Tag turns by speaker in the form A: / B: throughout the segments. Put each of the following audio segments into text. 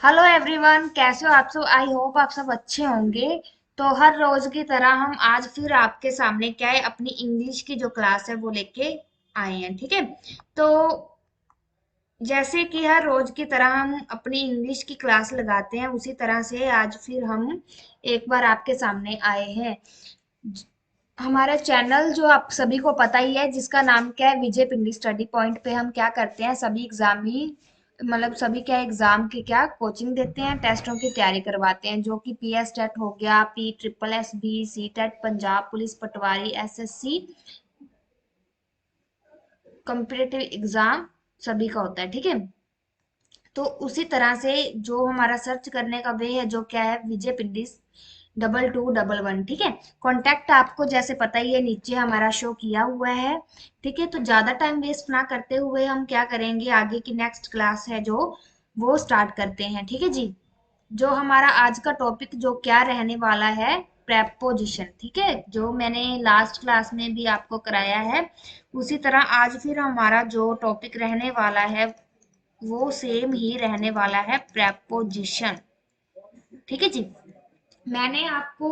A: Hello everyone, कैसे हो आप सब। आई होप आप सब अच्छे होंगे। तो हर रोज की तरह हम आज फिर आपके सामने क्या है, अपनी इंग्लिश की जो क्लास है वो लेके आए हैं। ठीक है। तो जैसे कि हर रोज की तरह हम अपनी इंग्लिश की क्लास लगाते हैं, उसी तरह से आज फिर हम एक बार आपके सामने आए हैं। हमारा चैनल जो आप सभी को पता ही है, जिसका नाम क्या है, विजय पिंडी स्टडी पॉइंट पे हम क्या करते हैं, सभी एग्जाम ही मतलब सभी क्या एग्जाम की क्या कोचिंग देते हैं, टेस्टों की तैयारी करवाते हैं, जो कि पीएस टेट हो गया, P triple S B, C TET, Punjab police, patwari, SSC, competitive exam सभी का होता है। ठीक है। तो उसी तरह से जो हमारा सर्च करने का वे है, जो क्या है, विजय पिंडिस 2211। ठीक है। कॉन्टैक्ट आपको जैसे पता ही है, नीचे हमारा शो किया हुआ है। ठीक है। तो ज्यादा टाइम वेस्ट ना करते हुए हम क्या करेंगे, आगे की नेक्स्ट क्लास है जो वो स्टार्ट करते हैं। ठीक है जी। जो हमारा आज का टॉपिक जो क्या रहने वाला है, प्रेपोजिशन। ठीक है। जो मैंने लास्ट क्लास में भी आपको कराया है, उसी तरह आज फिर हमारा जो टॉपिक रहने वाला है वो सेम ही रहने वाला है, प्रेपोजिशन। ठीक है जी। मैंने आपको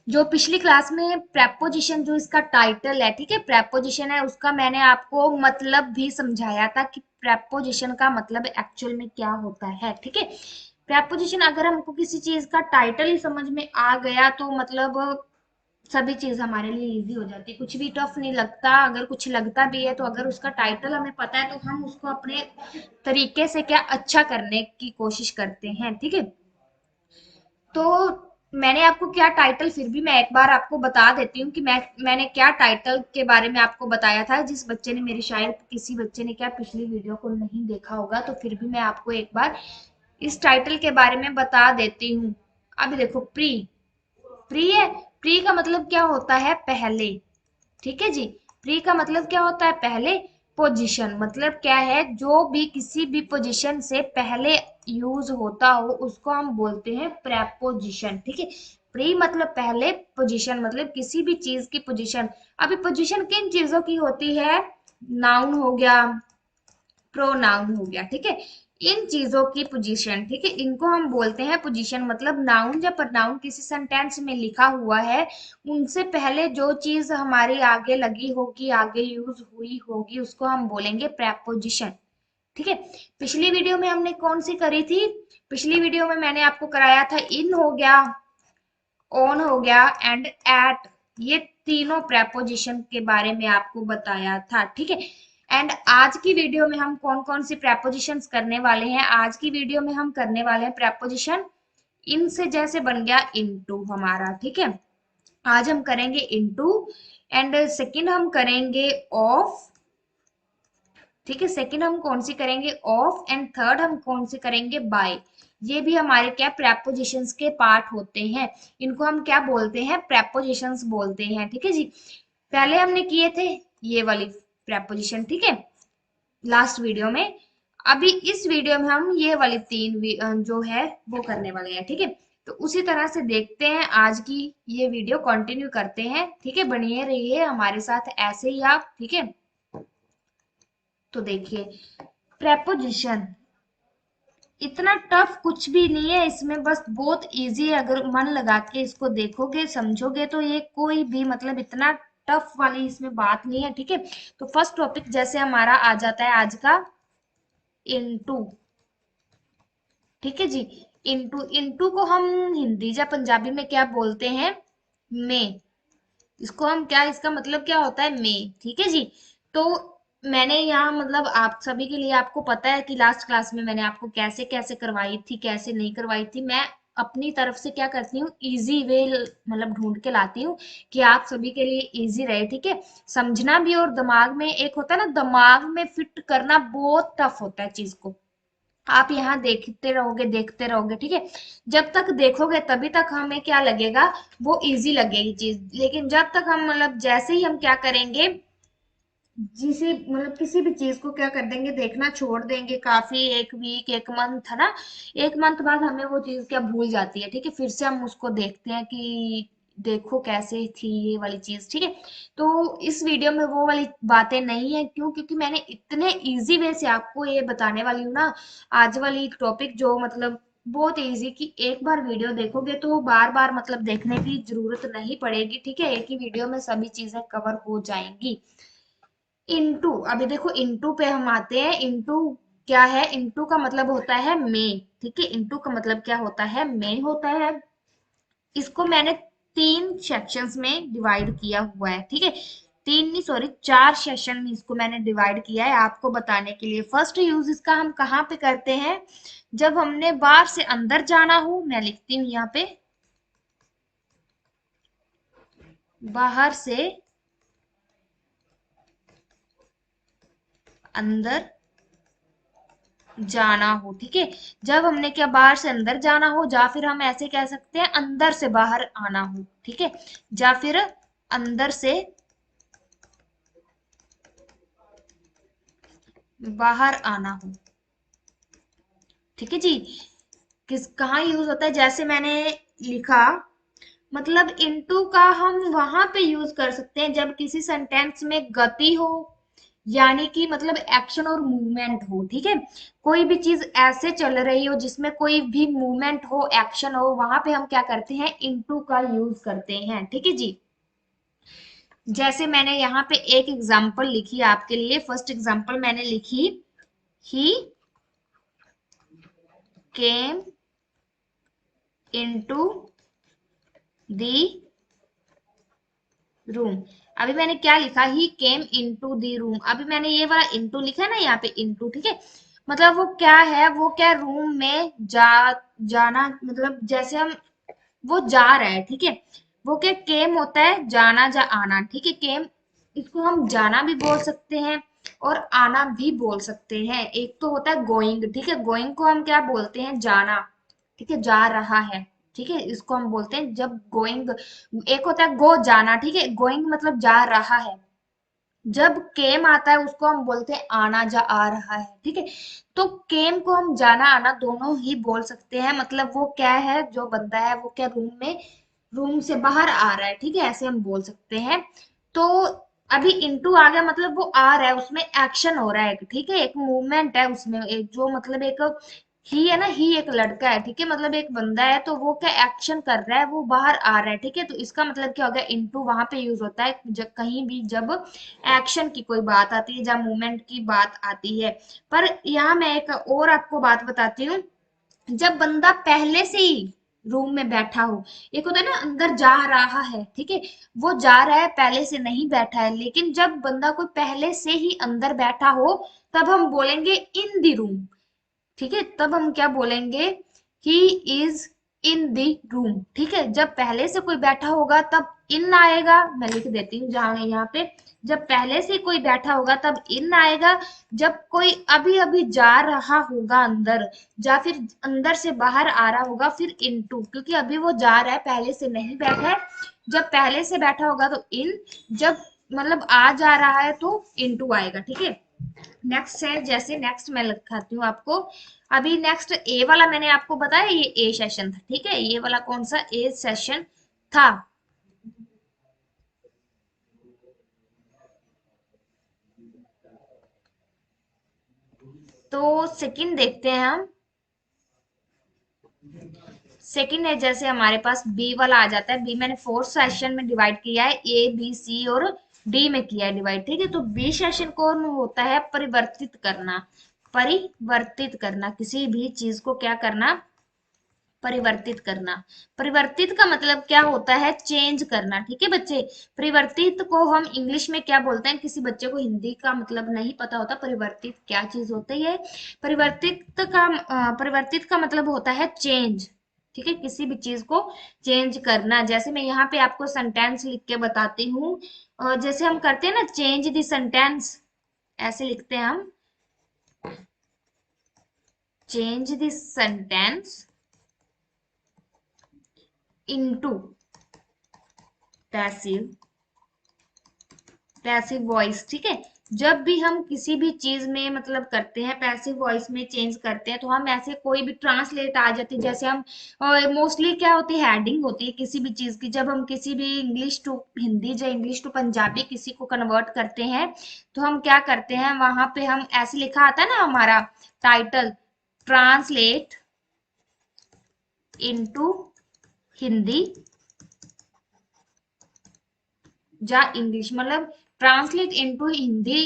A: जो पिछली क्लास में प्रेपोजिशन जो इसका टाइटल है, ठीक है, प्रेपोजिशन है, उसका मैंने आपको मतलब भी समझाया था कि प्रेपोजिशन का मतलब एक्चुअल में क्या होता है। ठीक है। प्रेपोजिशन, अगर हमको किसी चीज का टाइटल ही समझ में आ गया तो मतलब सभी चीज हमारे लिए इजी हो जाती है, कुछ भी टफ नहीं लगता। अगर कुछ लगता भी है तो अगर उसका टाइटल हमें पता है तो हम उसको अपने तरीके से क्या अच्छा करने की कोशिश करते हैं। ठीक है। तो मैंने आपको क्या टाइटल, फिर भी मैं एक बार आपको बता देती हूँ कि मैंने क्या टाइटल के बारे में आपको बताया था। जिस बच्चे ने मेरी, शायद किसी बच्चे ने क्या पिछली वीडियो को नहीं देखा होगा, तो फिर भी मैं आपको एक बार इस टाइटल के बारे में बता देती हूँ। अभी देखो, प्री, प्री है। प्री का मतलब क्या होता है, पहले। ठीक है जी। प्री का मतलब क्या होता है, पहले। पोजीशन मतलब क्या है, जो भी किसी भी पोजीशन से पहले यूज होता हो उसको हम बोलते हैं प्रेपोजिशन। ठीक है। प्री मतलब पहले, पोजीशन मतलब किसी भी चीज की पोजीशन। अभी पोजीशन किन चीजों की होती है, नाउन हो गया, प्रोनाउन हो गया। ठीक है। इन चीजों की पोजीशन, ठीक है, इनको हम बोलते हैं पोजीशन। मतलब नाउन या प्रोनाउन किसी सेंटेंस में लिखा हुआ है, उनसे पहले जो चीज हमारी आगे लगी होगी, आगे यूज हुई होगी, उसको हम बोलेंगे प्रेपोजिशन। ठीक है। पिछली वीडियो में हमने कौन सी करी थी, पिछली वीडियो में मैंने आपको कराया था इन हो गया, ऑन हो गया एंड एट। ये तीनों प्रेपोजिशन के बारे में आपको बताया था। ठीक है। एंड आज की वीडियो में हम कौन कौन सी प्रेपोजिशंस करने वाले हैं, आज की वीडियो में हम करने वाले हैं प्रेपोजिशन इन से, जैसे बन गया इनटू हमारा। ठीक है। आज हम करेंगे इनटू, एंड सेकंड हम करेंगे ऑफ। ठीक है। सेकंड हम कौन सी करेंगे, ऑफ, एंड थर्ड हम कौन सी करेंगे, बाय। ये भी हमारे क्या प्रेपोजिशंस के पार्ट होते हैं। इनको हम क्या बोलते हैं, प्रेपोजिशंस बोलते हैं। ठीक है जी। पहले हमने किए थे ये वाली प्रेपोजिशन, ठीक है, लास्ट वीडियो में। अभी इस वीडियो में हम ये वाली जो है वो करने वाले हैं। ठीक है। तो उसी तरह से देखते हैं, आज की ये वीडियो कंटिन्यू करते हैं। ठीक है। बनिए रहिए हमारे साथ ऐसे ही आप। ठीक है। तो देखिए, प्रेपोजिशन इतना टफ कुछ भी नहीं है इसमें, बस बहुत इजी है। अगर मन लगा के इसको देखोगे, समझोगे, तो ये कोई भी मतलब इतना टफ वाली इसमें बात नहीं है। ठीक है। तो फर्स्ट टॉपिक जैसे हमारा आ जाता है आज का, इनटू। ठीक है जी। इनटू, इनटू को हम हिंदी या पंजाबी में क्या बोलते हैं, में। इसको हम क्या, इसका मतलब क्या होता है, में। ठीक है जी। तो मैंने यहाँ मतलब आप सभी के लिए, आपको पता है कि लास्ट क्लास में मैंने आपको कैसे कैसे करवाई थी, कैसे नहीं करवाई थी। मैं अपनी तरफ से क्या करती हूँ, इजी वे मतलब ढूंढ के लाती हूँ कि आप सभी के लिए इजी रहे। ठीक है। समझना भी, और दिमाग में एक होता है ना, दिमाग में फिट करना बहुत टफ होता है चीज को। आप यहाँ देखते रहोगे, देखते रहोगे, ठीक है, जब तक देखोगे तभी तक हमें क्या लगेगा, वो इजी लगेगी चीज। लेकिन जब तक हम मतलब जैसे ही हम क्या करेंगे, जिसे मतलब किसी भी चीज को क्या कर देंगे, देखना छोड़ देंगे, काफी एक वीक, एक मंथ है ना, एक मंथ बाद हमें वो चीज क्या भूल जाती है। ठीक है। फिर से हम उसको देखते हैं कि देखो कैसे थी ये वाली चीज, ठीक है। तो इस वीडियो में वो वाली बातें नहीं है, क्यों? क्योंकि मैंने इतने इजी वे से आपको ये बताने वाली हूँ ना, आज वाली टॉपिक जो मतलब बहुत इजी, कि एक बार वीडियो देखोगे तो बार बार मतलब देखने की जरूरत नहीं पड़ेगी, ठीक है। एक ही वीडियो में सभी चीजें कवर हो जाएंगी। इनटू, अभी देखो इनटू पे हम आते हैं। इनटू क्या है? इनटू का मतलब होता है में, ठीक है। इनटू का मतलब क्या होता है? में होता है। इसको मैंने तीन सेक्शंस में डिवाइड किया हुआ है, ठीक है। तीन नहीं, सॉरी, चार सेशन में इसको मैंने डिवाइड किया है आपको बताने के लिए। फर्स्ट यूज इसका हम कहाँ पे करते हैं? जब हमने बाहर से अंदर जाना हो, मैं लिखती हूँ यहाँ पे, बाहर से अंदर जाना हो, ठीक है। जब हमने क्या, बाहर से अंदर जाना हो, या फिर हम ऐसे कह सकते हैं अंदर से बाहर आना हो, ठीक है। या फिर अंदर से बाहर आना हो, ठीक है जी। किस कहाँ यूज होता है? जैसे मैंने लिखा, मतलब इनटू का हम वहां पे यूज कर सकते हैं जब किसी सेंटेंस में गति हो, यानी कि मतलब एक्शन और मूवमेंट हो, ठीक है। कोई भी चीज ऐसे चल रही हो जिसमें कोई भी मूवमेंट हो, एक्शन हो, वहां पे हम क्या करते हैं? इनटू का यूज करते हैं, ठीक है जी। जैसे मैंने यहाँ पे एक एग्जांपल लिखी आपके लिए। फर्स्ट एग्जांपल मैंने लिखी, ही केम इनटू दी रूम। अभी मैंने क्या लिखा? ही केम इनटू दी रूम। अभी मैंने ये वाला इनटू लिखा है ना यहाँ पे, इनटू, ठीक है। मतलब वो क्या है? वो क्या, रूम में जाना, मतलब जैसे हम, वो जा रहा है, ठीक है। वो क्या, केम होता है जाना, जा आना, ठीक है। केम, इसको हम जाना भी बोल सकते हैं और आना भी बोल सकते हैं। एक तो होता है गोइंग, ठीक है। गोइंग को हम क्या बोलते हैं? जाना, ठीक है, जा रहा है, ठीक है। इसको हम बोलते हैं जब गोइंग। एक होता है गो, जाना, ठीक है। गोइंग मतलब जा रहा है। जब केम आता है उसको हम बोलते हैं आना, जा आ रहा है, ठीक है। तो केम को हम जाना आना दोनों ही बोल सकते हैं। मतलब वो क्या है, जो बंदा है वो क्या, रूम में, रूम से बाहर आ रहा है, ठीक है, ऐसे हम बोल सकते हैं। तो अभी इनटू आ गया, मतलब वो आ रहा है, उसमें एक्शन हो रहा है, ठीक है, एक मूवमेंट है उसमें, एक जो मतलब एक ही है ना, ही एक लड़का है, ठीक है, मतलब एक बंदा है, तो वो क्या एक्शन कर रहा है, वो बाहर आ रहा है, ठीक है। तो इसका मतलब क्या हो गया? इनटू वहां पे यूज होता है जब कहीं भी, जब एक्शन की कोई बात आती है, जब मूवमेंट की बात आती है। पर यहाँ मैं एक और आपको बात बताती हूँ। जब बंदा पहले से ही रूम में बैठा हो, एक होता है ना अंदर जा रहा है, ठीक है, वो जा रहा है, पहले से नहीं बैठा है, लेकिन जब बंदा कोई पहले से ही अंदर बैठा हो, तब हम बोलेंगे इन द रूम, ठीक है। तब हम क्या बोलेंगे? He is in the room, ठीक है। जब पहले से कोई बैठा होगा तब इन आएगा, मैं लिख देती हूँ जहां यहाँ पे। जब पहले से कोई बैठा होगा तब इन आएगा। जब कोई अभी अभी जा रहा होगा अंदर, या फिर अंदर से बाहर आ रहा होगा, फिर इनटू, क्योंकि अभी वो जा रहा है, पहले से नहीं बैठा है। जब पहले से बैठा होगा तो इन, जब मतलब आ जा रहा है तो इनटू आएगा, ठीक है। नेक्स्ट है, जैसे नेक्स्ट मैं लिखाती हूँ आपको। अभी नेक्स्ट ए वाला मैंने आपको बताया, ये ए सेशन था, ठीक है। ये वाला कौन सा ए सेशन था? तो सेकंड देखते हैं हम। सेकंड है, जैसे हमारे पास बी वाला आ जाता है। बी मैंने फोर्थ सेशन में डिवाइड किया है, ए बी सी और डी में किया है डिवाइड, ठीक है। तो बी सेशन कौन होता है? परिवर्तित करना। परिवर्तित करना, किसी भी चीज को क्या करना? परिवर्तित करना। परिवर्तित का मतलब क्या होता है? चेंज करना, ठीक है बच्चे। परिवर्तित को हम इंग्लिश में क्या बोलते हैं? किसी बच्चे को हिंदी का मतलब नहीं पता होता परिवर्तित क्या चीज होती है। परिवर्तित का मतलब होता है चेंज, ठीक है, किसी भी चीज को चेंज करना। जैसे मैं यहाँ पे आपको सेंटेंस लिख के बताती हूँ। जैसे हम करते हैं ना, चेंज द सेंटेंस, ऐसे लिखते हैं हम, change the sentence into passive, passive voice, ठीक है। जब भी हम किसी भी चीज में मतलब करते हैं, पैसिव वॉइस में चेंज करते हैं, तो हम ऐसे कोई भी ट्रांसलेट आ जाती है, जैसे हम मोस्टली क्या होती है, हेडिंग होती है किसी भी चीज की। जब हम किसी भी इंग्लिश टू हिंदी या इंग्लिश टू पंजाबी किसी को कन्वर्ट करते हैं, तो हम क्या करते हैं, वहां पे हम ऐसे लिखा आता है ना हमारा टाइटल, ट्रांसलेट इनटू हिंदी जा इंग्लिश, मतलब ट्रांसलेट इनटू हिंदी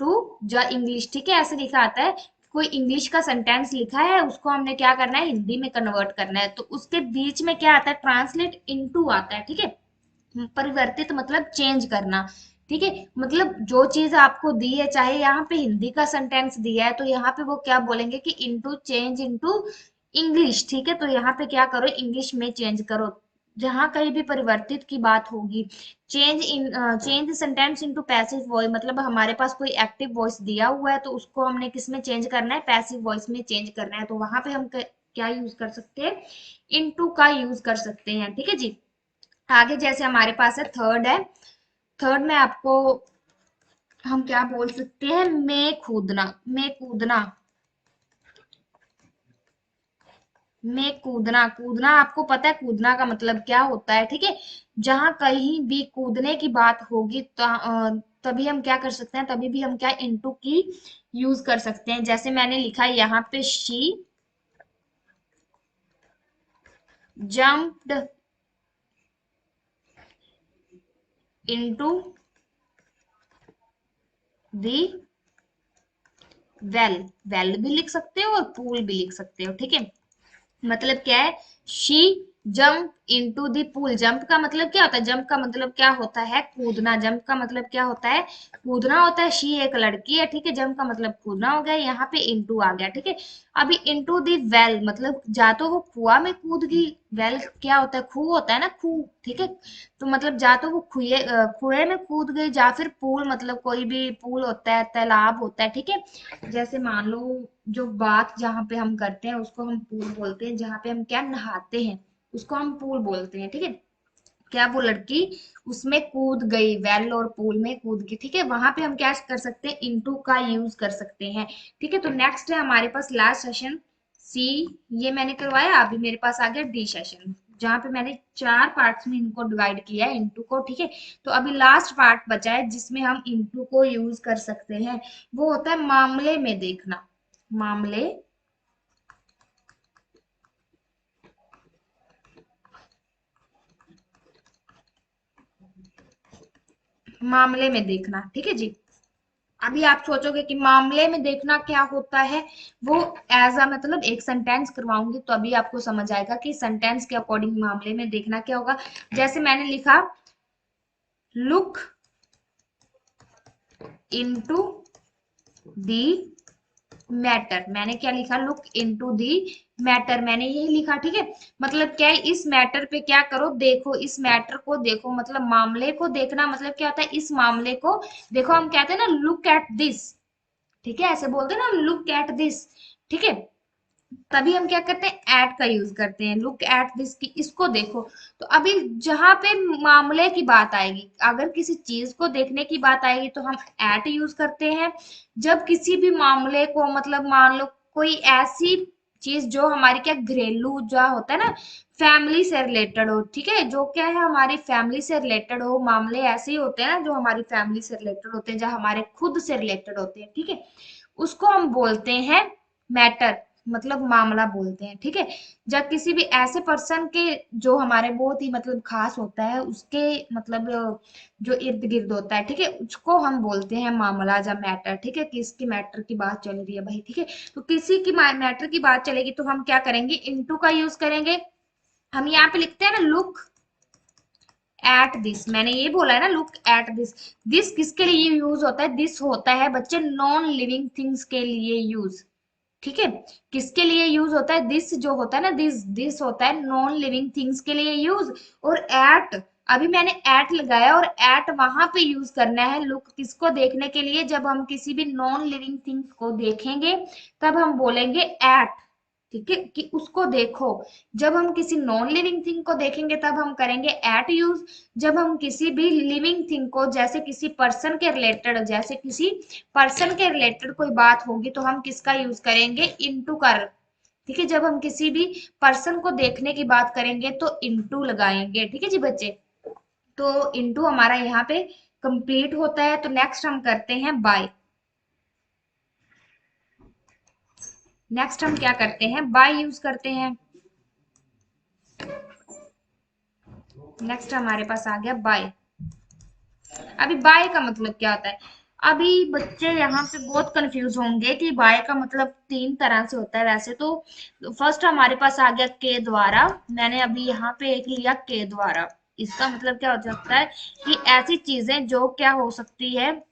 A: टू जा इंग्लिश, ठीक है, ऐसे लिखा आता है। कोई इंग्लिश का सेंटेंस लिखा है, उसको हमने क्या करना है, हिंदी में कन्वर्ट करना है, तो उसके बीच में क्या आता है, ट्रांसलेट इनटू आता है, ठीक है। परिवर्तित मतलब चेंज करना, ठीक है। मतलब जो चीज आपको दी है, चाहे यहाँ पे हिंदी का सेंटेंस दिया है, तो यहाँ पे वो क्या बोलेंगे कि इनटू, चेंज इनटू इंग्लिश, ठीक है। तो यहाँ पे क्या करो, इंग्लिश में चेंज करो। जहां कहीं भी परिवर्तित की बात होगी, change sentence into passive voice, मतलब हमारे पास कोई एक्टिव वॉइस दिया हुआ है, तो उसको हमने किस में चेंज करना है, पैसिव वॉइस में चेंज करना है। तो वहां पे हम क्या यूज कर सकते हैं, इनटू का यूज कर सकते हैं, ठीक है जी। आगे जैसे हमारे पास है थर्ड है, थर्ड में आपको हम क्या बोल सकते हैं, मैं कूदना, मैं कूदना, मैं कूदना। कूदना आपको पता है कूदना का मतलब क्या होता है, ठीक है। जहां कहीं भी कूदने की बात होगी, तो तभी हम क्या कर सकते हैं, तभी भी हम क्या इनटू की यूज कर सकते हैं। जैसे मैंने लिखा है यहाँ पे, she jumped into the well, well भी लिख सकते हो और पूल भी लिख सकते हो, ठीक है। मतलब क्या है, she jump into the pool. Jump का मतलब क्या होता है, जंप का मतलब क्या होता है, कूदना। जंप का मतलब क्या होता है, कूदना होता है। शी एक लड़की है, ठीक है, जंप का मतलब कूदना हो गया, यहाँ पे इनटू आ गया, ठीक है। अभी इनटू द वेल मतलब जा तो वो कुआं में कूद गई, वेल क्या होता है, खूह होता है ना, खूह, ठीक है। तो मतलब जा तो वो कुएं में कूद गई, या फिर पूल मतलब कोई भी पूल होता है, तालाब होता है, ठीक है। जैसे मान लो जो बात जहाँ पे हम करते हैं उसको हम पूल बोलते हैं, जहाँ पे हम क्या नहाते हैं उसको हम पूल बोलते हैं, ठीक है। क्या वो लड़की उसमें कूद गई, वेल और पूल में कूद गई, ठीक है। वहां पे हम क्या कर सकते हैं, इनटू का यूज कर सकते हैं, ठीक है। तो नेक्स्ट है हमारे पास लास्ट सेशन सी, ये मैंने करवाया। अभी मेरे पास आ गया डी सेशन, जहाँ पे मैंने 4 पार्ट्स में इनको डिवाइड किया है, इनटू को, ठीक है। तो अभी लास्ट पार्ट बचा है जिसमें हम इनटू को यूज कर सकते हैं, वो होता है मामले में देखना। मामले, मामले में देखना, ठीक है जी। अभी आप सोचोगे कि मामले में देखना क्या होता है, वो एज अ मतलब एक सेंटेंस करवाऊंगी तो अभी आपको समझ आएगा कि सेंटेंस के अकॉर्डिंग मामले में देखना क्या होगा। जैसे मैंने लिखा, लुक इनटू दी मैटर, मैंने क्या लिखा, लुक इनटू दी मैटर, मैंने यही लिखा, ठीक है। मतलब क्या है, इस मैटर पे क्या करो, देखो, इस मैटर को देखो, मतलब मामले को देखना, मतलब क्या होता है, इस मामले को देखो। हम कहते हैं ना, लुक एट दिस, ठीक है, ऐसे बोलते हैं ना, लुक एट दिस, ठीक है। तभी हम क्या करते हैं, एट का यूज करते हैं, लुक एट दिस की, इसको देखो। तो अभी जहां पे मामले की बात आएगी, अगर किसी चीज को देखने की बात आएगी तो हम एट यूज करते हैं। जब किसी भी मामले को मतलब मान लो कोई ऐसी चीज जो हमारी क्या घरेलू जो होता है ना, फैमिली से रिलेटेड हो, ठीक है, जो क्या है हमारी फैमिली से रिलेटेड हो, मामले ऐसे ही होते हैं ना जो हमारी फैमिली से रिलेटेड होते हैं, जो हमारे खुद से रिलेटेड होते हैं, ठीक है, उसको हम बोलते हैं मैटर, मतलब मामला बोलते हैं, ठीक है। जब किसी भी ऐसे पर्सन के जो हमारे बहुत ही मतलब खास होता है, उसके मतलब जो इर्द गिर्द होता है, ठीक है, उसको हम बोलते हैं मामला या मैटर, ठीक है। किसकी मैटर की बात चल रही है भाई, ठीक है। तो किसी की मैटर की बात चलेगी तो हम क्या करेंगे, इनटू का यूज करेंगे। हम यहाँ पे लिखते हैं ना, लुक एट दिस, मैंने ये बोला है ना, लुक एट दिस। दिस किसके लिए यूज होता है, दिस होता है बच्चे नॉन लिविंग थिंग्स के लिए यूज, ठीक है। किसके लिए यूज होता है, दिस जो होता है ना, दिस होता है नॉन लिविंग थिंग्स के लिए यूज। और एट, अभी मैंने एट लगाया, और एट वहां पे यूज करना है लुक किसको देखने के लिए, जब हम किसी भी नॉन लिविंग थिंग्स को देखेंगे तब हम बोलेंगे एट, ठीक है, कि उसको देखो। जब हम किसी नॉन लिविंग थिंग को देखेंगे तब हम करेंगे एट यूज। जब हम किसी भी लिविंग थिंग को, जैसे किसी पर्सन के रिलेटेड, जैसे किसी पर्सन के रिलेटेड कोई बात होगी तो हम किसका यूज करेंगे, इनटू का। ठीक है, जब हम किसी भी पर्सन को देखने की बात करेंगे तो इनटू लगाएंगे। ठीक है जी बच्चे, तो इनटू हमारा यहाँ पे कंप्लीट होता है। तो नेक्स्ट हम करते हैं बाय। नेक्स्ट हम क्या करते हैं, बाय यूज करते हैं। नेक्स्ट हमारे पास आ गया बाय। अभी बाय का मतलब क्या होता है। अभी बच्चे यहाँ पे बहुत कंफ्यूज होंगे कि बाय का मतलब तीन तरह से होता है वैसे तो। फर्स्ट हमारे पास आ गया के द्वारा। मैंने अभी यहाँ पे एक लिया के द्वारा। इसका मतलब क्या हो सकता है कि ऐसी चीजें जो क्या हो सकती है,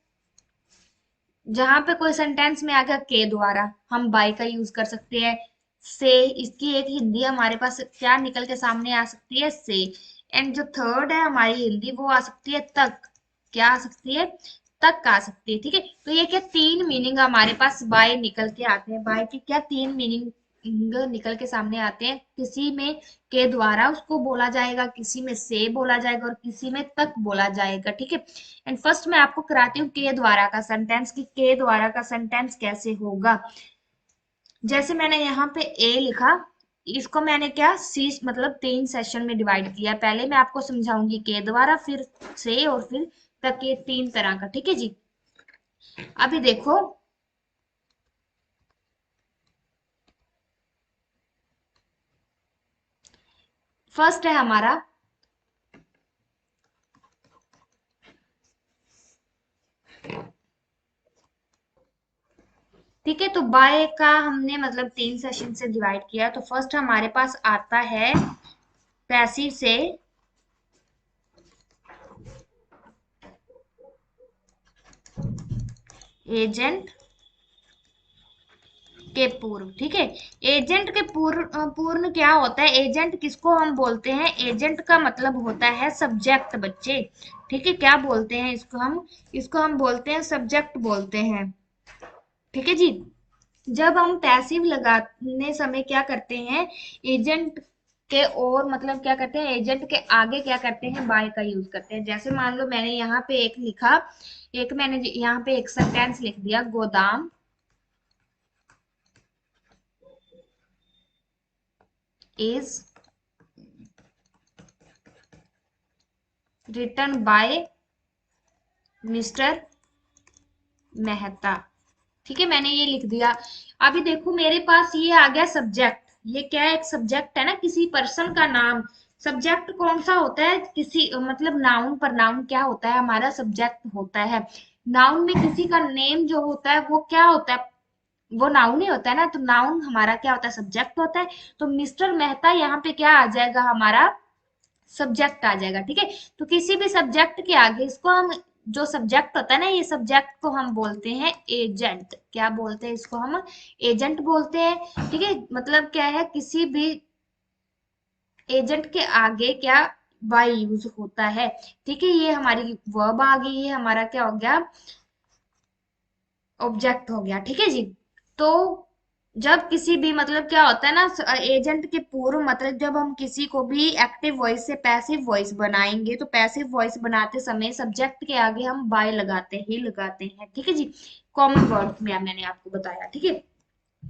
A: जहां पे कोई सेंटेंस में आ गया के द्वारा, हम बाय का यूज कर सकते हैं। से, इसकी एक हिंदी हमारे पास क्या निकल के सामने आ सकती है, से। एंड जो थर्ड है हमारी हिंदी, वो आ सकती है तक। क्या आ सकती है, तक आ सकती है। ठीक है, तो ये क्या तीन मीनिंग हमारे पास बाय निकल के आते हैं। बाय के क्या तीन मीनिंग निकल के सामने आते हैं। किसी में के द्वारा उसको बोला जाएगा, किसी में से बोला जाएगा, और किसी में तक बोला जाएगा। ठीक है, एंड फर्स्ट मैं आपको कराती हूँ के द्वारा का सेंटेंस, कि के द्वारा का सेंटेंस कैसे होगा। जैसे मैंने यहाँ पे ए लिखा, इसको मैंने क्या सी मतलब तीन सेशन में डिवाइड किया। पहले मैं आपको समझाऊंगी के द्वारा, फिर से, और फिर तक, ये तीन तरह का। ठीक है जी, अभी देखो। फर्स्ट है हमारा, ठीक है, तो बाय का हमने मतलब तीन सेशन से डिवाइड किया। तो फर्स्ट हमारे पास आता है पैसिव से एजेंट के पूर्व। ठीक है, एजेंट के पूर्ण क्या होता है, एजेंट किसको हम बोलते हैं, एजेंट का मतलब होता है सब्जेक्ट बच्चे। ठीक है, क्या बोलते हैं इसको हम, इसको हम बोलते हैं सब्जेक्ट बोलते हैं। ठीक है जी, जब हम पैसिव लगाने समय क्या करते हैं, एजेंट के और मतलब क्या करते हैं, एजेंट के आगे क्या करते हैं, बाय का यूज करते हैं। जैसे मान लो मैंने यहाँ पे एक लिखा, एक मैंने यहाँ पे एक सेंटेंस लिख दिया, godam is written by mister Mehta. ठीक है, मैंने ये लिख दिया। अभी देखो मेरे पास ये आ गया सब्जेक्ट। ये क्या है, एक सब्जेक्ट है ना, किसी पर्सन का नाम। सब्जेक्ट कौन सा होता है, किसी मतलब नाउन पर, नाउन क्या होता है, हमारा सब्जेक्ट होता है। नाउन में किसी का नेम जो होता है वो क्या होता है, वो नाउन ही होता है ना, तो नाउन हमारा क्या होता है, सब्जेक्ट होता है। तो मिस्टर मेहता यहाँ पे क्या आ जाएगा, हमारा सब्जेक्ट आ जाएगा। ठीक है, तो किसी भी सब्जेक्ट के आगे इसको हम, जो सब्जेक्ट होता है ना, ये सब्जेक्ट को हम बोलते हैं एजेंट। क्या बोलते हैं इसको हम, एजेंट बोलते हैं। ठीक है, मतलब क्या है, किसी भी एजेंट के आगे क्या बाय यूज होता है। ठीक है, ये हमारी वर्ब आ गई, ये हमारा क्या हो गया, ऑब्जेक्ट हो गया। ठीक है जी, तो जब किसी भी मतलब क्या होता है ना, एजेंट के पूर्व मतलब जब हम किसी को भी एक्टिव वॉइस से पैसिव वॉइस बनाएंगे, तो पैसिव वॉइस बनाते समय सब्जेक्ट के आगे हम बाय लगाते ही लगाते हैं। ठीक है जी, कॉमन वर्ड्स में मैंने आपको बताया। ठीक है,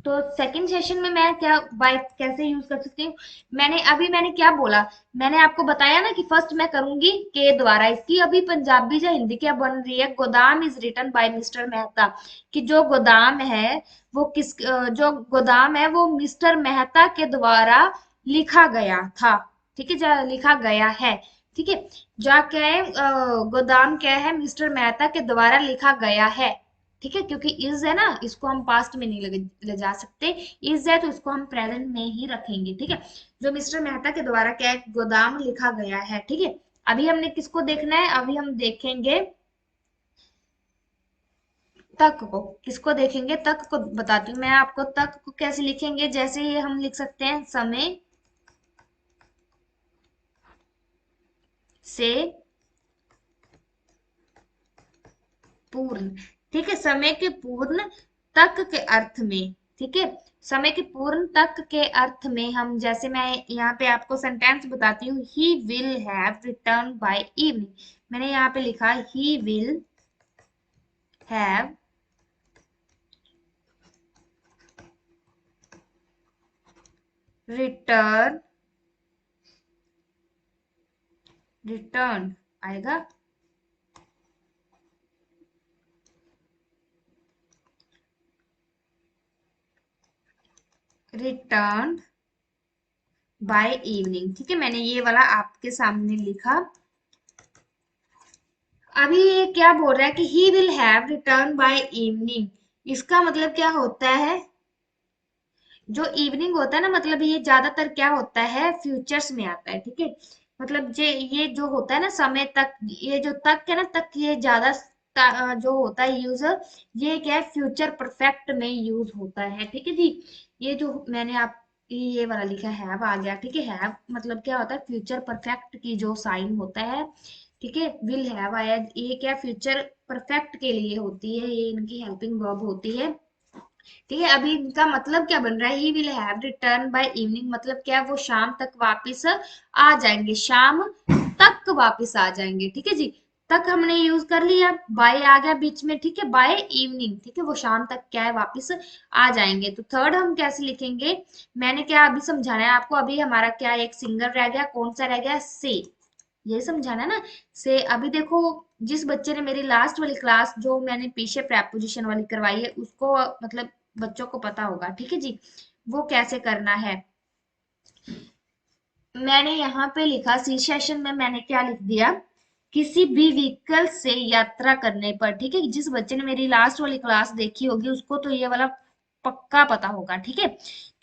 A: तो सेकंड सेशन में मैं क्या बाय कैसे यूज कर सकती हूँ, मैंने क्या बोला, मैंने आपको बताया ना कि फर्स्ट मैं करूंगी के द्वारा। इसकी अभी पंजाबी या हिंदी क्या बन रही है, godam is written by mister Mehta. कि जो गोदाम है वो जो गोदाम है वो मिस्टर मेहता के द्वारा लिखा गया था। ठीक है, लिखा गया है। ठीक है, जा क्या है, गोदाम क्या है, मिस्टर मेहता के द्वारा लिखा गया है। ठीक है, क्योंकि इज है ना, इसको हम पास्ट में नहीं ले जा सकते। इज है तो इसको हम प्रेजेंट में ही रखेंगे। ठीक है, जो मिस्टर मेहता के द्वारा क्या है, गोदाम लिखा गया है। ठीक है, अभी हमने किसको देखना है, अभी हम देखेंगे तक को। किसको देखेंगे, तक को बताती हूँ मैं आपको। तक को कैसे लिखेंगे, जैसे ये हम लिख सकते हैं समय से पूर्ण। ठीक है, समय के पूर्ण तक के अर्थ में। ठीक है, समय के पूर्ण तक के अर्थ में हम, जैसे मैं यहाँ पे आपको सेंटेंस बताती हूँ, he will have return by evening. मैंने यहाँ पे लिखा he will have return, return आएगा रिटर्न बाय इवनिंग। ठीक है, मैंने ये वाला आपके सामने लिखा। अभी ये क्या बोल रहा है कि he will have return by evening, इसका मतलब क्या होता है? जो इवनिंग होता है ना, मतलब ये ज्यादातर क्या होता है, फ्यूचर्स में आता है। ठीक है, मतलब ये जो होता है ना समय तक, ये जो तक है ना, तक ये ज्यादा जो होता है यूज, ये क्या है, फ्यूचर परफेक्ट में यूज होता है। ठीक है जी, ये जो मैंने आप ये वाला लिखा हैव आ गया। ठीक है, हैव मतलब क्या होता है, फ्यूचर परफेक्ट की जो साइन होता है। ठीक है, विल हैव आया, ये क्या फ्यूचर परफेक्ट के लिए होती है, ये इनकी हेल्पिंग वर्ब होती है। ठीक है, अभी इनका मतलब क्या बन रहा है, he will have return by evening, मतलब क्या, वो शाम तक वापस आ जाएंगे, शाम तक वापस आ जाएंगे। ठीक है जी, तक हमने यूज कर लिया, बाय आ गया बीच में। ठीक है, बाय इवनिंग, ठीक है, वो शाम तक क्या है, वापस आ जाएंगे। तो थर्ड हम कैसे लिखेंगे, मैंने क्या अभी समझाना है आपको, अभी हमारा क्या एक सिंगल रह गया, कौन सा रह गया, से, ये समझाना ना। से अभी देखो, जिस बच्चे ने मेरी लास्ट वाली क्लास जो मैंने पीछे प्रेपोजिशन वाली करवाई है, उसको मतलब बच्चों को पता होगा। ठीक है जी, वो कैसे करना है। मैंने यहाँ पे लिखा, सी सेशन में मैंने क्या लिख दिया, किसी भी व्हीकल से यात्रा करने पर। ठीक है, जिस बच्चे ने मेरी लास्ट वाली क्लास देखी होगी उसको तो ये वाला पक्का पता होगा। ठीक है,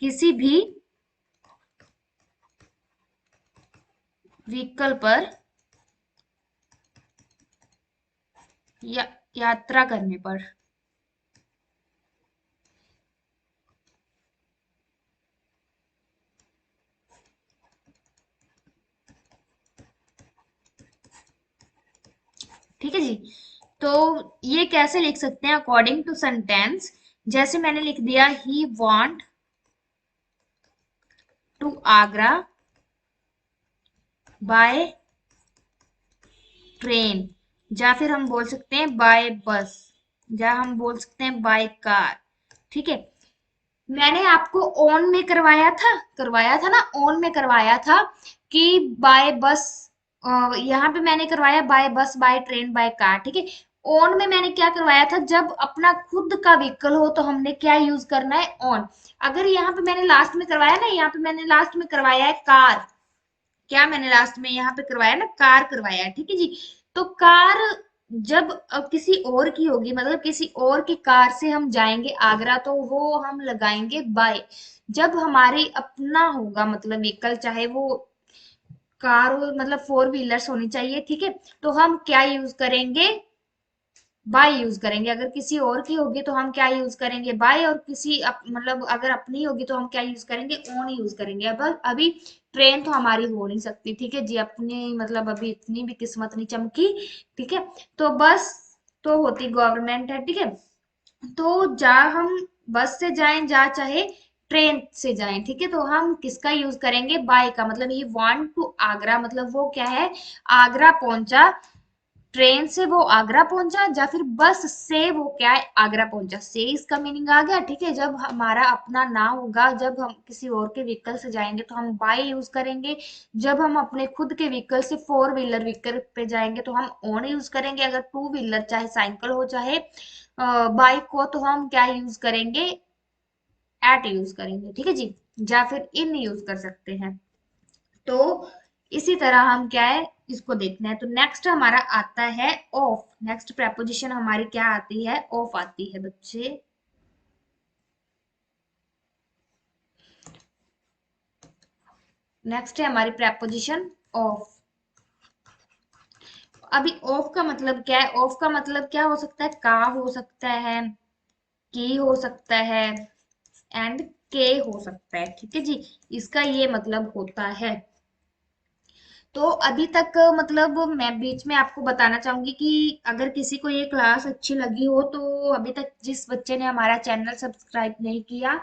A: किसी भी व्हीकल पर या, यात्रा करने पर। ठीक है जी, तो ये कैसे लिख सकते हैं अकॉर्डिंग टू सेंटेंस, जैसे मैंने लिख दिया, he want to Agra by train, या फिर हम बोल सकते हैं बाय बस, या हम बोल सकते हैं बाय कार। ठीक है, मैंने आपको ऑन में करवाया था ना, ऑन में करवाया था कि बाय बस, यहाँ पे मैंने करवाया बाय बस बाय ट्रेन बाय कार। ठीक है, ऑन में मैंने क्या करवाया था, जब अपना खुद का व्हीकल हो तो हमने क्या यूज करना है, ऑन। अगर यहाँ पे मैंने लास्ट में करवाया ना, यहाँ पे मैंने लास्ट में करवाया है कार, क्या मैंने लास्ट में यहाँ पे करवाया ना, कार करवाया है। ठीक है जी, तो कार जब अब किसी और की होगी, मतलब किसी और की कार से हम जाएंगे आगरा, तो वो हम लगाएंगे बाय। जब हमारी अपना होगा मतलब व्हीकल, चाहे वो कार हो, मतलब फोर व्हीलर्स होनी चाहिए। ठीक है, तो हम क्या यूज करेंगे, बाय यूज करेंगे। अगर किसी और की होगी तो हम क्या यूज करेंगे, बाय। और मतलब अगर अपनी होगी तो हम क्या यूज करेंगे, ओन यूज करेंगे। अब अभी ट्रेन तो हमारी हो नहीं सकती। ठीक है जी, अपनी मतलब अभी इतनी भी किस्मत नहीं चमकी। ठीक है, तो बस तो होती गवर्नमेंट है। ठीक है, तो जा हम बस से जाएं, जा चाहे ट्रेन से जाएं। ठीक है, तो हम किसका यूज करेंगे, बाय का। मतलब ये वांट टू आगरा, मतलब वो क्या है, आगरा पहुंचा, ट्रेन से वो आगरा पहुंचा, या फिर बस से वो क्या है, आगरा पहुंचा। से इसका मीनिंग आ गया। ठीक है, जब हमारा अपना ना होगा, जब हम किसी और के व्हीकल से जाएंगे तो हम बाय यूज करेंगे। जब हम अपने खुद के व्हीकल से फोर व्हीलर व्हीकल पे जाएंगे तो हम ओन यूज करेंगे। अगर टू व्हीलर चाहे साइकिल हो चाहे बाइक हो, तो हम क्या यूज करेंगे, एट यूज करेंगे। ठीक है जी, या फिर इन यूज कर सकते हैं। तो इसी तरह हम क्या है, इसको देखना है। तो नेक्स्ट हमारा आता है ऑफ। नेक्स्ट प्रेपोजिशन हमारी क्या आती है, ऑफ आती है बच्चे। नेक्स्ट है हमारी प्रेपोजिशन ऑफ। अभी ऑफ का मतलब क्या है, ऑफ का मतलब क्या हो सकता है, का हो सकता है, की हो सकता है, एंड के हो सकता है। ठीक है जी, इसका ये मतलब होता है। तो अभी तक मतलब मैं बीच में आपको बताना चाहूंगी कि अगर किसी को ये क्लास अच्छी लगी हो, तो अभी तक जिस बच्चे ने हमारा चैनल सब्सक्राइब नहीं किया,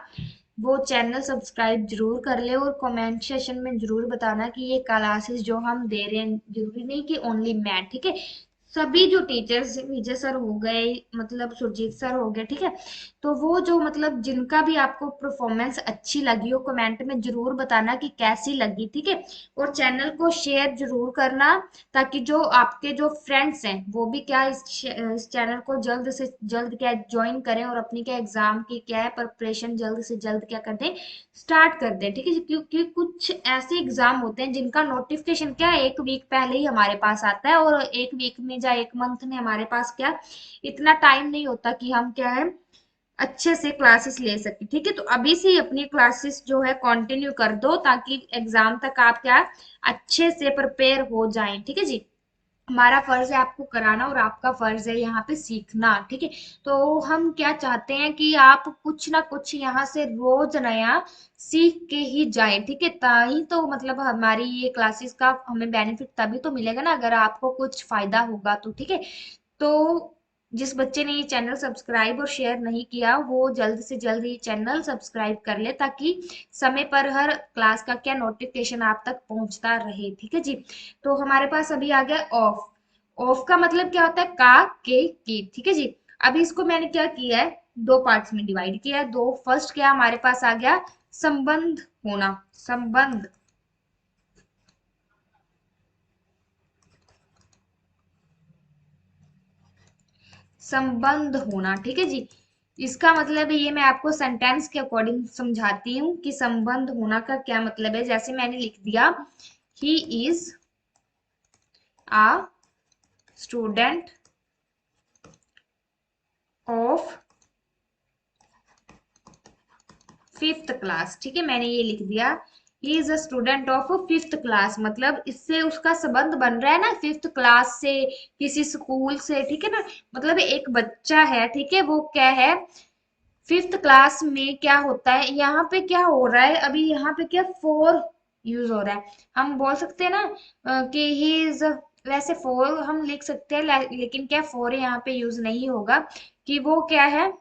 A: वो चैनल सब्सक्राइब जरूर कर ले और कमेंट सेशन में जरूर बताना कि ये क्लासेस जो हम दे रहे हैं, जरूरी नहीं कि ओनली मैं, ठीक है, सभी जो टीचर्स, विजय सर हो गए, मतलब सुरजीत सर हो गए, ठीक है, तो वो जो मतलब जिनका भी आपको परफॉर्मेंस अच्छी लगी हो कमेंट में जरूर बताना कि कैसी लगी, ठीक है, और चैनल को शेयर जरूर करना, ताकि जो आपके जो फ्रेंड्स हैं वो भी क्या इस चैनल को जल्द से जल्द क्या ज्वाइन करें और अपनी क्या एग्जाम की क्या है प्रिपरेशन जल्द से जल्द क्या कर दें, स्टार्ट कर दें, ठीक है, क्योंकि कुछ ऐसे एग्जाम होते हैं जिनका नोटिफिकेशन क्या है 1 वीक पहले ही हमारे पास आता है, और 1 वीक में या 1 मंथ में हमारे पास क्या इतना टाइम नहीं होता कि हम क्या है अच्छे से क्लासेस ले सके, ठीक है, तो अभी से ही अपनी क्लासेस जो है कंटिन्यू कर दो ताकि एग्जाम तक आप क्या अच्छे से प्रिपेयर हो जाएं, ठीक है जी। हमारा फर्ज है आपको कराना और आपका फर्ज है यहाँ पे सीखना, ठीक है, तो हम क्या चाहते हैं कि आप कुछ ना कुछ यहाँ से रोज नया सीख के ही जाएं, ठीक है, ताही तो मतलब हमारी ये क्लासेस का हमें बेनिफिट तभी तो मिलेगा ना, अगर आपको कुछ फायदा होगा तो, ठीक है, तो जिस बच्चे ने ये चैनल सब्सक्राइब और शेयर नहीं किया वो जल्द से जल्द ये चैनल सब्सक्राइब कर ले, ताकि समय पर हर क्लास का क्या नोटिफिकेशन आप तक पहुंचता रहे, ठीक है जी। तो हमारे पास अभी आ गया ऑफ। ऑफ का मतलब क्या होता है, का के की, ठीक है जी। अभी इसको मैंने क्या किया है, दो पार्ट्स में डिवाइड किया है। दो फर्स्ट क्या हमारे पास आ गया, संबंध होना, संबंध, संबंध होना, ठीक है जी। इसका मतलब है, ये मैं आपको सेंटेंस के अकॉर्डिंग समझाती हूँ कि संबंध होना का क्या मतलब है। जैसे मैंने लिख दिया, he is a student of fifth class, ठीक है, मैंने ये लिख दिया, he is a student of fifth class, मतलब इससे उसका संबंध बन रहा है ना फिफ्थ क्लास से, किसी स्कूल से, ठीक है ना, मतलब एक बच्चा है, ठीक है, वो क्या है फिफ्थ क्लास में, क्या होता है यहाँ पे क्या हो रहा है, अभी यहाँ पे क्या फोर यूज हो रहा है, हम बोल सकते हैं ना कि ही इज, वैसे फोर हम लिख सकते हैं लेकिन क्या फोर यहाँ पे यूज नहीं होगा, कि वो क्या है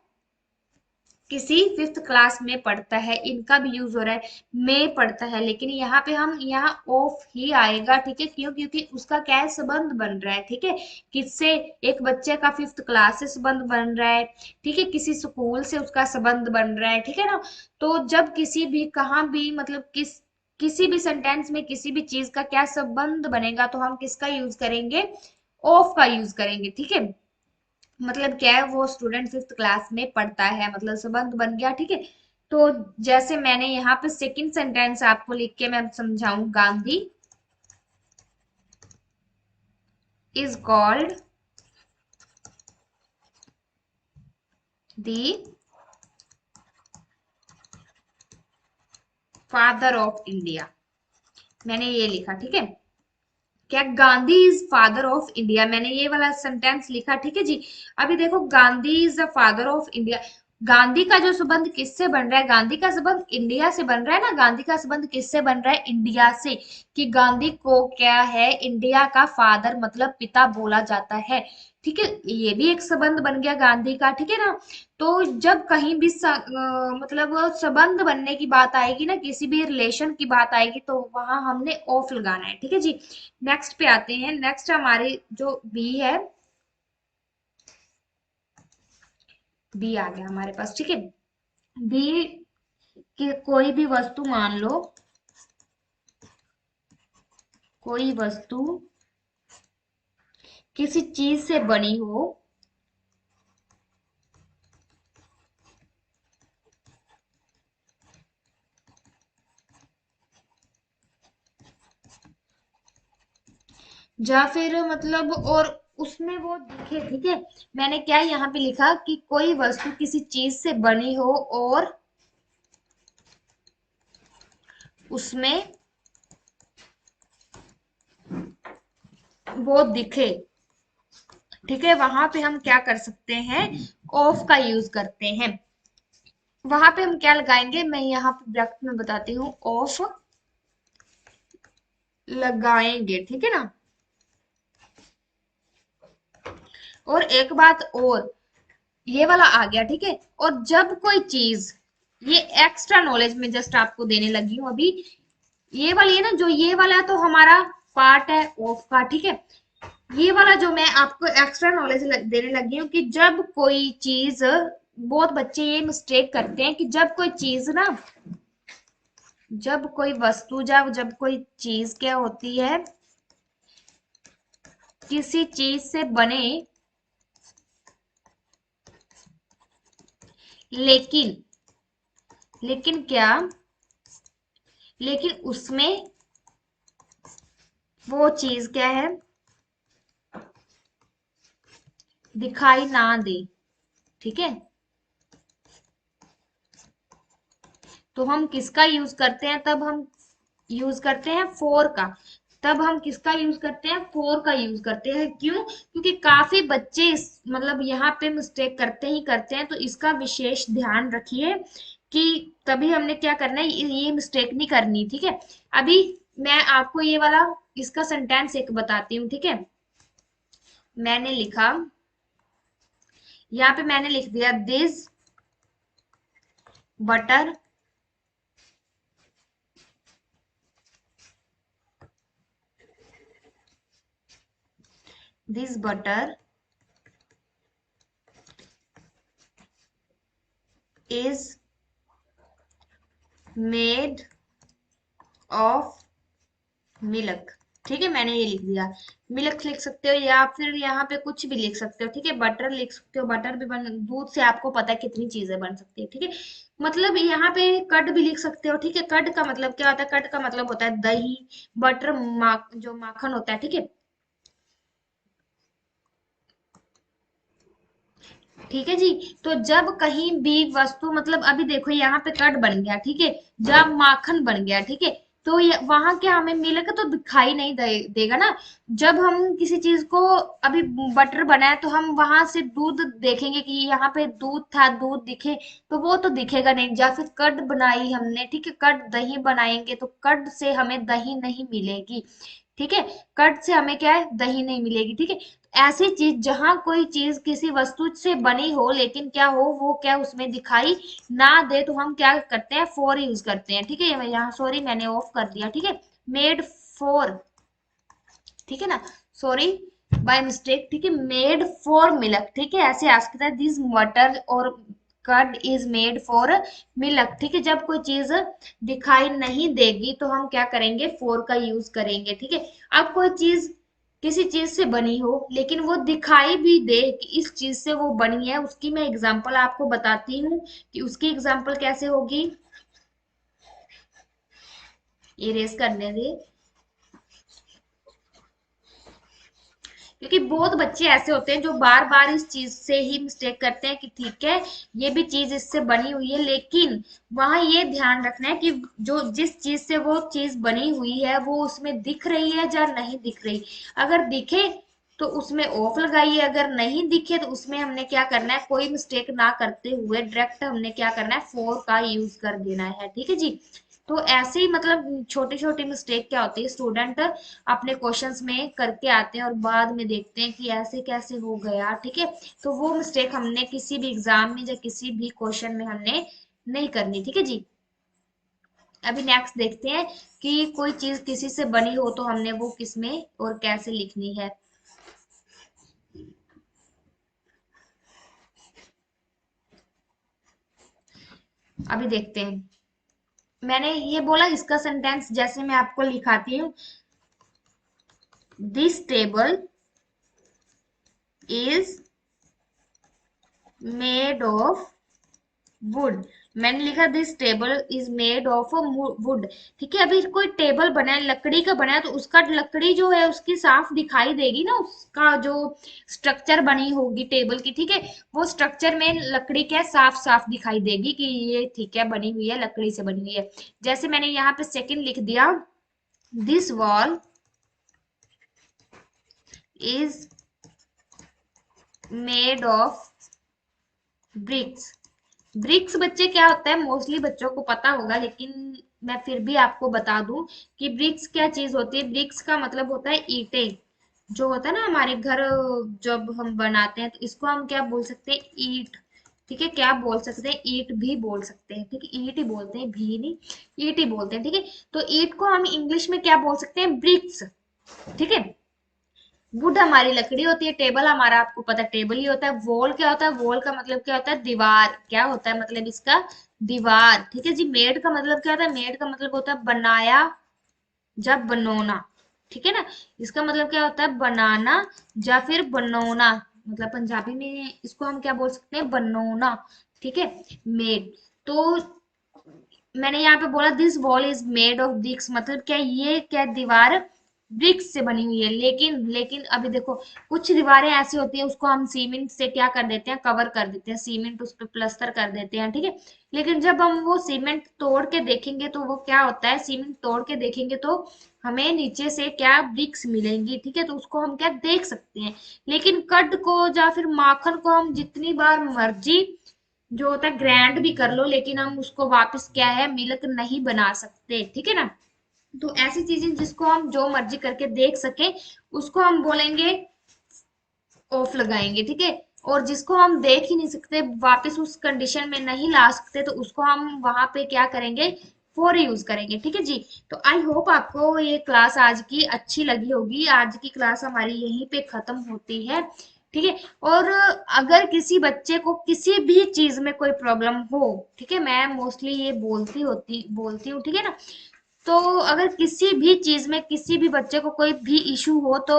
A: किसी फिफ्थ क्लास में पढ़ता है, इनका भी यूज हो रहा है, में पढ़ता है, लेकिन यहाँ पे हम यहाँ ऑफ ही आएगा, ठीक है, क्यों, क्योंकि उसका क्या है संबंध बन रहा है, ठीक है, किससे, एक बच्चे का फिफ्थ क्लास से संबंध बन रहा है, ठीक है, किसी स्कूल से उसका संबंध बन रहा है, ठीक है ना। तो जब किसी भी कहाँ भी मतलब किसी भी सेंटेंस में किसी भी चीज का क्या संबंध बनेगा तो हम किसका यूज करेंगे, ऑफ का यूज करेंगे, ठीक है, मतलब क्या है वो स्टूडेंट फिफ्थ क्लास में पढ़ता है, मतलब संबंध बन गया, ठीक है। तो जैसे मैंने यहाँ पे सेकंड सेंटेंस आपको लिख के मैं समझाऊं, Gandhi is called the father of India, मैंने ये लिखा, ठीक है, क्या Gandhi is father of India, मैंने ये वाला सेंटेंस लिखा, ठीक है जी। अभी देखो Gandhi is the father of India, Gandhi का जो संबंध किससे बन रहा है, गांधी का संबंध इंडिया से बन रहा है ना, गांधी का संबंध किससे बन रहा है, इंडिया से, कि गांधी को क्या है इंडिया का फादर मतलब पिता बोला जाता है, ठीक है, ये भी एक संबंध बन गया गांधी का, ठीक है ना। तो जब कहीं भी मतलब संबंध बनने की बात आएगी ना, किसी भी रिलेशन की बात आएगी तो वहां हमने ऑफ लगाना है, ठीक है जी। नेक्स्ट पे आते हैं, नेक्स्ट हमारे जो बी है, बी आ गया हमारे पास, ठीक है, बी की कोई भी वस्तु मान लो, कोई वस्तु किसी चीज से बनी हो, या फिर मतलब और उसमें वो दिखे, ठीक है, मैंने क्या यहाँ पे लिखा कि कोई वस्तु किसी चीज से बनी हो और उसमें वो दिखे, ठीक है, वहां पे हम क्या कर सकते हैं, ऑफ का यूज करते हैं। वहां पे हम क्या लगाएंगे, मैं यहाँ पे ब्रैकेट में बताती हूँ, ऑफ लगाएंगे, ठीक है ना। और एक बात और, ये वाला आ गया, ठीक है, और जब कोई चीज ये एक्स्ट्रा नॉलेज में जस्ट आपको देने लगी हूँ अभी। ये वाली है ना, जो ये वाला तो हमारा पार्ट है ऑफ का, ठीक है। ये वाला जो मैं आपको एक्स्ट्रा नॉलेज देने लगी हूँ कि जब कोई चीज, बहुत बच्चे ये मिस्टेक करते हैं कि जब कोई चीज ना, जब कोई वस्तु, जब कोई चीज क्या होती है, किसी चीज से बने, लेकिन लेकिन क्या, लेकिन उसमें वो चीज क्या है, दिखाई ना दे, ठीक है। तो हम किसका यूज करते हैं, तब हम यूज करते हैं फोर का। तब हम किसका यूज करते हैं, फोर का यूज करते हैं। क्यों? क्योंकि काफी बच्चे मतलब यहाँ पे मिस्टेक करते ही करते हैं, तो इसका विशेष ध्यान रखिए कि तभी हमने क्या करना है, ये मिस्टेक नहीं करनी, ठीक है। अभी मैं आपको ये वाला इसका सेंटेंस एक बताती हूँ, ठीक है। मैंने लिखा, यहाँ पे मैंने लिख दिया this butter this butter is made of milk, ठीक है। मैंने ये लिख दिया, मिल्क लिख सकते हो या फिर यहाँ पे कुछ भी लिख सकते हो, ठीक है। बटर लिख सकते हो, बटर भी बन, दूध से आपको पता है कितनी चीजें बन सकती है, ठीक है। मतलब यहाँ पे कड भी लिख सकते हो, ठीक है। कड का मतलब क्या होता है, कड का मतलब होता है दही, बटर जो माखन होता है, ठीक है। ठीक है जी। तो जब कहीं भी वस्तु, मतलब अभी देखो यहाँ पे कर्ड बन गया, ठीक है। जब माखन बन गया, ठीक है। तो वहां क्या हमें मिल्क तो दिखाई नहीं देगा ना। जब हम किसी चीज को, अभी बटर बना है तो हम वहां से दूध देखेंगे कि यहाँ पे दूध था, दूध दिखे, तो वो तो दिखेगा नहीं। या फिर कर्ड बनाई हमने, ठीक है, कर्ड दही बनाएंगे तो कर्ड से हमें दही नहीं मिलेगी, ठीक है। कर्ड से हमें क्या है, दही नहीं मिलेगी, ठीक है। ऐसी चीज, जहां कोई चीज किसी वस्तु से बनी हो लेकिन क्या हो, वो क्या उसमें दिखाई ना दे, तो हम क्या करते हैं, फोर यूज करते हैं, ठीक है। मैं यहाँ सॉरी मैंने ऑफ कर दिया, ठीक है। मेड फोर, ठीक है ना, सॉरी बाय मिस्टेक, ठीक है। मेड फॉर मिल्क, ठीक है। ऐसे आ सकता है दिस मटर और curd is made for milk, ठीक है। जब कोई चीज दिखाई नहीं देगी तो हम क्या करेंगे, फोर का यूज करेंगे, ठीक है। अब कोई चीज किसी चीज से बनी हो लेकिन वो दिखाई भी दे कि इस चीज से वो बनी है, उसकी मैं एग्जांपल आपको बताती हूँ कि उसकी एग्जांपल कैसे होगी। इरेज करने दे, क्योंकि बहुत बच्चे ऐसे होते हैं जो बार बार इस चीज से ही मिस्टेक करते हैं कि ठीक है ये भी चीज इससे बनी हुई है, लेकिन वहां ये ध्यान रखना है कि जो जिस चीज से वो चीज बनी हुई है वो उसमें दिख रही है या नहीं दिख रही। अगर दिखे तो उसमें ऑफ लगाइए, अगर नहीं दिखे तो उसमें हमने क्या करना है, कोई मिस्टेक ना करते हुए डायरेक्ट हमने क्या करना है, फोर का यूज कर देना है, ठीक है जी। तो ऐसे ही मतलब छोटी छोटी मिस्टेक क्या होती है, स्टूडेंट अपने क्वेश्चंस में करके आते हैं और बाद में देखते हैं कि ऐसे कैसे हो गया, ठीक है। तो वो मिस्टेक हमने किसी भी एग्जाम में या किसी भी क्वेश्चन में हमने नहीं करनी, ठीक है जी। अभी नेक्स्ट देखते हैं कि कोई चीज किसी से बनी हो तो हमने वो किस में और कैसे लिखनी है। अभी देखते हैं, मैंने ये बोला इसका सेंटेंस जैसे मैं आपको लिखाती हूँ, this table is made of would. मैंने लिखा this table is made of would, ठीक है। अभी कोई टेबल बना है, लकड़ी का बना है, तो उसका लकड़ी जो है उसकी साफ दिखाई देगी ना, उसका जो स्ट्रक्चर बनी होगी टेबल की, ठीक है। वो स्ट्रक्चर में लकड़ी क्या है, साफ साफ दिखाई देगी कि ये ठीक है बनी हुई है, लकड़ी से बनी हुई है। जैसे मैंने यहाँ पे सेकंड लिख दिया, this wall is made of bricks. Bricks बच्चे क्या होता है, मोस्टली बच्चों को पता होगा, लेकिन मैं फिर भी आपको बता दूं कि ब्रिक्स क्या चीज होती है। ब्रिक्स का मतलब होता है ईंटें, जो होता है ना हमारे घर जब हम बनाते हैं तो इसको हम क्या बोल सकते हैं, ईंट, ठीक है, क्या बोल सकते हैं, ईट भी बोल सकते हैं, ठीक है, ईट ही बोलते हैं, भी नहीं, ईट ही बोलते हैं, ठीक है। तो ईट को हम इंग्लिश में क्या बोल सकते हैं, ब्रिक्स, ठीक है। वुड हमारी लकड़ी होती है, टेबल हमारा आपको पता है टेबल ही होता है। वॉल क्या होता है, वॉल का मतलब क्या होता है, दीवार, क्या होता है मतलब इसका, दीवार, ठीक है जी। मेड का मतलब क्या होता है, मेड का मतलब होता है बनाया, जब बनोना, ठीक है ना। इसका मतलब क्या होता है, बनाना या फिर बनोना, मतलब पंजाबी में इसको हम क्या बोल सकते हैं, बनोना, ठीक है, मेड। तो मैंने यहाँ पे बोला this wall is made of BRICS, मतलब क्या ये क्या दीवार ब्रिक्स से बनी हुई है। लेकिन लेकिन अभी देखो, कुछ दीवारें ऐसी होती है उसको हम सीमेंट से क्या कर देते हैं, कवर कर देते हैं, सीमेंट उस पर प्लस्तर कर देते हैं, ठीक है। लेकिन जब हम वो सीमेंट तोड़ के देखेंगे तो वो क्या होता है, सीमेंट तोड़ के देखेंगे तो हमें नीचे से क्या ब्रिक्स मिलेंगी, ठीक है। तो उसको हम क्या देख सकते हैं। लेकिन कड को या फिर माखन को हम जितनी बार मर्जी जो होता है ग्राइंड भी कर लो, लेकिन हम उसको वापस क्या है, मिल्क नहीं बना सकते, ठीक है ना। तो ऐसी चीजें जिसको हम जो मर्जी करके देख सके उसको हम बोलेंगे, ऑफ लगाएंगे, ठीक है। और जिसको हम देख ही नहीं सकते, वापस उस कंडीशन में नहीं ला सकते, तो उसको हम वहां पे क्या करेंगे, फॉर यूज करेंगे, ठीक है जी। तो आई होप आपको ये क्लास आज की अच्छी लगी होगी। आज की क्लास हमारी यहीं पे खत्म होती है, ठीक है। और अगर किसी बच्चे को किसी भी चीज में कोई प्रॉब्लम हो, ठीक है, मैं मोस्टली ये बोलती हूँ, ठीक है ना। तो अगर किसी भी चीज में किसी भी बच्चे को कोई भी इशू हो तो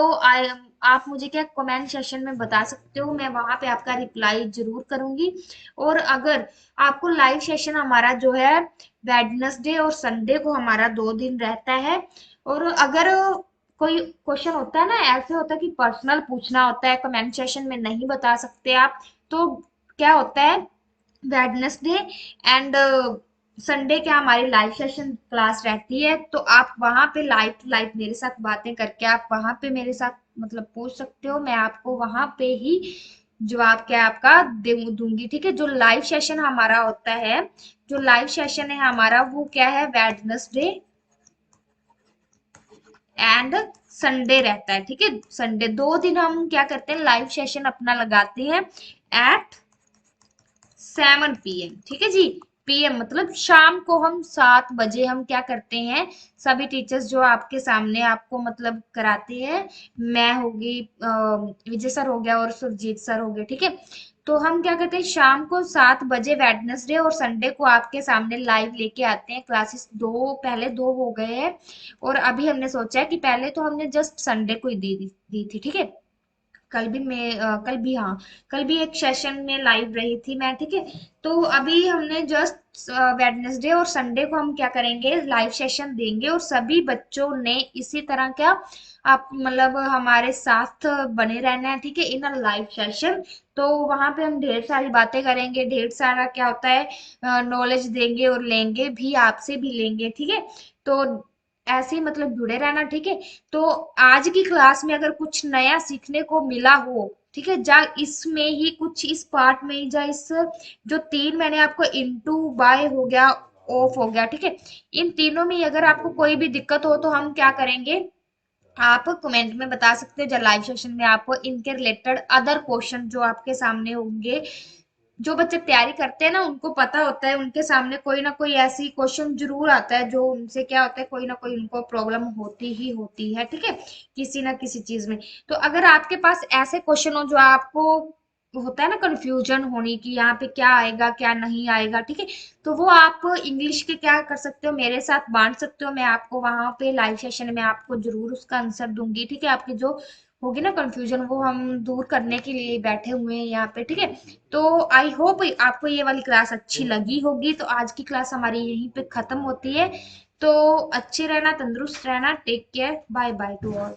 A: आप मुझे क्या कमेंट सेशन में बता सकते हो, मैं वहां पे आपका रिप्लाई जरूर करूंगी। और अगर आपको लाइव सेशन हमारा जो है वेडनेसडे और संडे को हमारा 2 दिन रहता है। और अगर कोई क्वेश्चन होता है ना, ऐसे होता है कि पर्सनल पूछना होता है, कमेंट सेशन में नहीं बता सकते आप, तो क्या होता है, वेडनेसडे एंड संडे क्या हमारी लाइव सेशन क्लास रहती है, तो आप वहां पे लाइव टू लाइव मेरे साथ बातें करके आप वहां पे मेरे साथ मतलब पूछ सकते हो, मैं आपको वहां पे ही जवाब क्या आपका दूंगी, ठीक है। जो लाइव सेशन हमारा होता है, जो लाइव सेशन है हमारा वो क्या है, वेडनेसडे एंड संडे रहता है, ठीक है। संडे 2 दिन हम क्या करते हैं, लाइव सेशन अपना लगाते हैं एट 7 PM, ठीक है जी। PM मतलब शाम को हम 7 बजे हम क्या करते हैं, सभी टीचर्स जो आपके सामने आपको मतलब कराते हैं, मैं होगी, विजय सर हो गया और सुरजीत सर हो गए, ठीक है। तो हम क्या करते हैं, शाम को 7 बजे वेडनेसडे और संडे को आपके सामने लाइव लेके आते हैं क्लासेस। पहले 2 हो गए हैं, और अभी हमने सोचा है कि पहले तो हमने जस्ट संडे को ही दी थी, ठीक है। कल भी, हाँ, कल भी एक सेशन में लाइव रही थी मैं, ठीक है। तो अभी हमने जस्ट वेडनेसडे और संडे को हम क्या करेंगे, लाइव सेशन देंगे, और सभी बच्चों ने इसी तरह क्या आप मतलब हमारे साथ बने रहना है, ठीक है, इन अ लाइव सेशन। तो वहां पे हम ढेर सारी बातें करेंगे, ढेर सारा क्या होता है नॉलेज देंगे, और लेंगे भी, आपसे भी लेंगे, ठीक है। तो ऐसे ही मतलब जुड़े रहना, ठीक है। तो आज की क्लास में अगर कुछ नया सीखने को मिला हो, ठीक है, जा इसमें ही कुछ इस पार्ट में ही, जा इस जो 3 मैंने आपको इनटू बाय हो गया, ऑफ हो गया, ठीक है, इन तीनों में ही अगर आपको कोई भी दिक्कत हो तो हम क्या करेंगे, आप कमेंट में बता सकते हो, या लाइव सेशन में आपको इनके रिलेटेड अदर क्वेश्चन जो आपके सामने होंगे, जो बच्चे तैयारी करते हैं ना उनको पता होता है, उनके सामने कोई ना कोई ऐसी क्वेश्चन जरूर आता है जो उनसे क्या होता है, कोई ना कोई उनको प्रॉब्लम होती ही होती है, ठीक है, किसी ना किसी चीज में। तो अगर आपके पास ऐसे क्वेश्चन हो जो आपको होता है ना कंफ्यूजन होने की, यहाँ पे क्या आएगा क्या नहीं आएगा, ठीक है, तो वो आप इंग्लिश के क्या कर सकते हो, मेरे साथ बांट सकते हो, मैं आपको वहां पे लाइव सेशन में आपको जरूर उसका आंसर दूंगी, ठीक है। आपकी जो होगी ना कंफ्यूजन वो हम दूर करने के लिए बैठे हुए हैं यहाँ पे, ठीक है। तो आई होप आपको ये वाली क्लास अच्छी लगी होगी। तो आज की क्लास हमारी यहीं पे खत्म होती है। तो अच्छे रहना, तंदुरुस्त रहना, take care, bye bye to all.